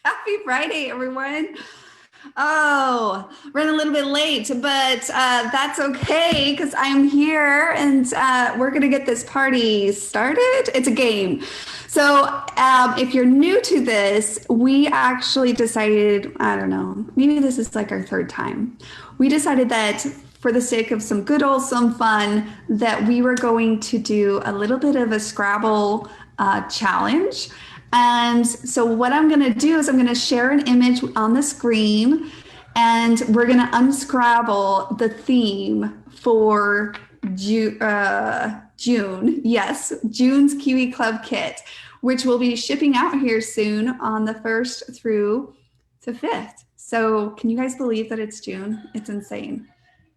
Happy Friday, everyone. Oh, running a little bit late, but that's okay because I'm here and we're going to get this party started. It's a game. So, if you're new to this, we actually decided, I don't know, maybe this is like our third time. We decided that for the sake of some good old some fun, that we were going to do a little bit of a Scrabble challenge. And so what I'm going to do is I'm going to share an image on the screen and we're going to unscrabble the theme for June. Yes, June's Kiwi Club Kit, which will be shipping out here soon on the 1st through the 5th. So can you guys believe that it's June? It's insane.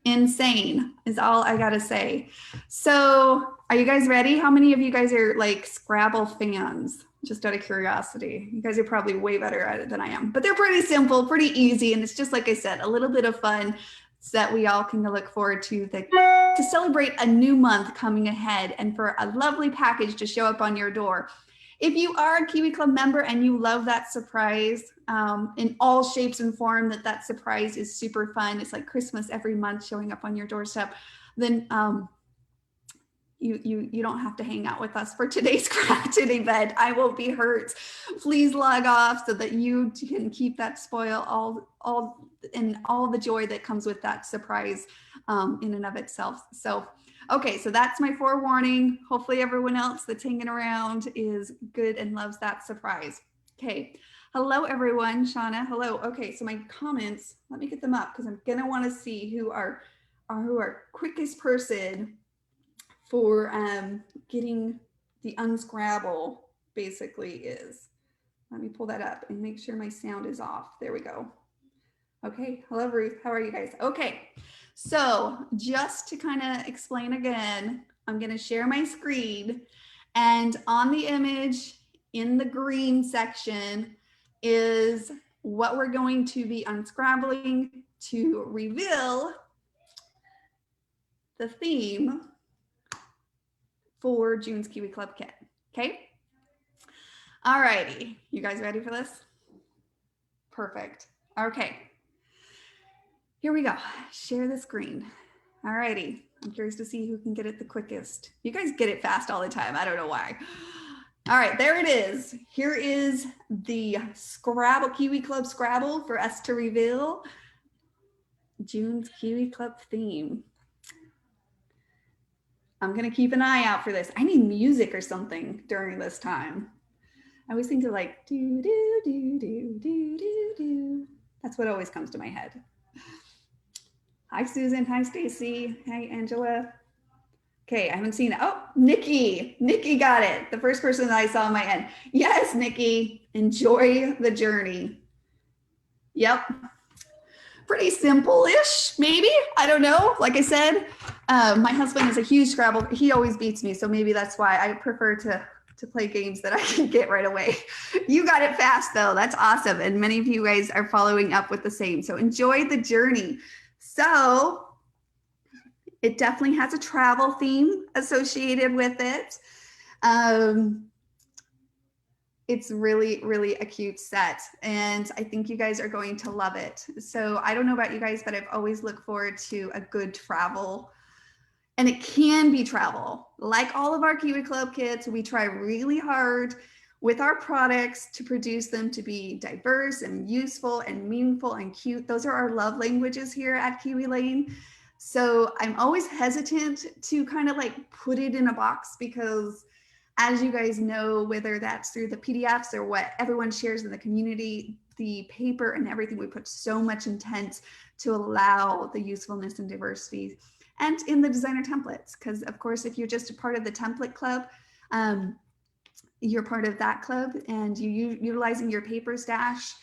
Insane is all I gotta say. So, are you guys ready? How many of you guys are like Scrabble fans? Just out of curiosity. You guys are probably way better at it than I am, but they're pretty simple, pretty easy, and it's just like I said, a little bit of fun so that we all can look forward to to celebrate a new month coming ahead and for a lovely package to show up on your door. If you are a Kiwi Club member and you love that surprise in all shapes and form, that surprise is super fun. It's like Christmas every month showing up on your doorstep. Then you don't have to hang out with us for today's crafted event. I won't be hurt. Please log off so that you can keep that spoil all and all the joy that comes with that surprise in and of itself. So okay, so that's my forewarning. Hopefully everyone else that's hanging around is good and loves that surprise. Okay, hello everyone, Shauna, hello. Okay, so my comments, let me get them up because I'm gonna wanna see who our quickest person for getting the unscrabble basically is. Let me pull that up and make sure my sound is off. There we go. Okay, hello Ruth, how are you guys? Okay, so just to kind of explain again, I'm gonna share my screen and on the image in the green section is what we're going to be unscrabbling to reveal the theme for June's Kiwi Club Kit, okay? All righty, you guys ready for this? Perfect, okay. Here we go, share the screen. All righty, I'm curious to see who can get it the quickest. You guys get it fast all the time, I don't know why. All right, there it is. Here is the Scrabble, Kiwi Club Scrabble for us to reveal June's Kiwi Club theme. I'm gonna keep an eye out for this. I need music or something during this time. I always think of like do do do do do do do. That's what always comes to my head. Hi Susan, hi Stacy, hi Angela. Okay, I haven't seen it. Oh, Nikki got it. The first person that I saw on my end. Yes, Nikki, enjoy the journey. Yep, pretty simple-ish, maybe. I don't know. Like I said, my husband is a huge Scrabble. He always beats me, so maybe that's why I prefer to play games that I can get right away. You got it fast, though. That's awesome. And many of you guys are following up with the same. So enjoy the journey. So it definitely has a travel theme associated with it. It's really, really a cute set. And I think you guys are going to love it. So I don't know about you guys, but I've always looked forward to a good travel. And it can be travel. Like all of our Kiwi Club kits, we try really hard with our products to produce them to be diverse and useful and meaningful and cute. Those are our love languages here at Kiwi Lane. So I'm always hesitant to kind of like put it in a box because as you guys know, whether that's through the PDFs or what everyone shares in the community, the paper and everything, we put so much intent to allow the usefulness and diversity and in the designer templates. Because of course, if you're just a part of the template club, you're part of that club and you utilizing your paper stash,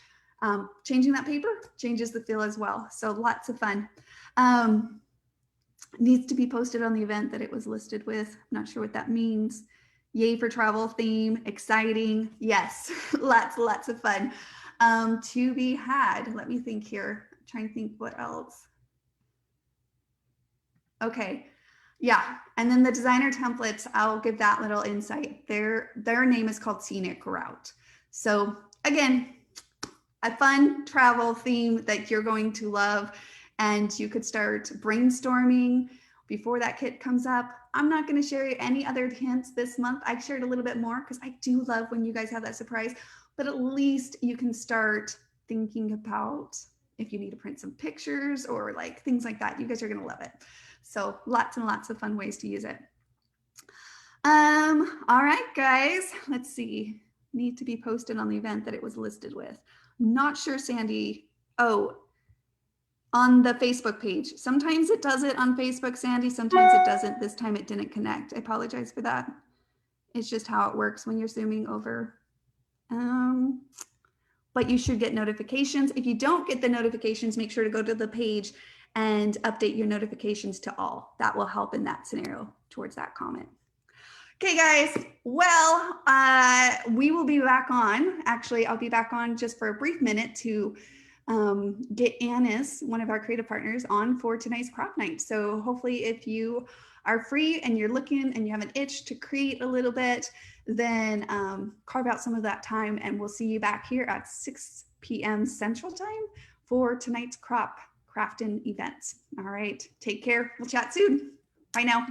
changing that paper changes the feel as well. So lots of fun. Needs to be posted on the event that it was listed with. I'm not sure what that means. Yay for travel theme, exciting. Yes, lots of fun to be had. Let me think here. I'm trying to think what else. Okay, yeah, and then the designer templates, I'll give that little insight. Their name is called Scenic Route. So again, a fun travel theme that you're going to love, and you could start brainstorming before that kit comes up. I'm not going to share any other hints this month. I shared a little bit more because I do love when you guys have that surprise, but at least you can start thinking about if you need to print some pictures or like things like that. You guys are going to love it. So lots and lots of fun ways to use it. All right, guys, let's see. Need to be posted on the event that it was listed with. Not sure, Sandy. Oh, on the Facebook page. Sometimes it does it on Facebook, Sandy. Sometimes it doesn't. This time it didn't connect. I apologize for that. It's just how it works when you're zooming over. But you should get notifications. If you don't get the notifications, make sure to go to the page and update your notifications to all. That will help in that scenario towards that comment. Okay, guys, well, we will be back on. Actually, I'll be back on just for a brief minute to get Annis, one of our creative partners, on for tonight's craft night. So hopefully if you are free and you're looking and you have an itch to create a little bit, then carve out some of that time, and we'll see you back here at 6 p.m. Central Time for tonight's crafting event. All right, take care. We'll chat soon. Bye now.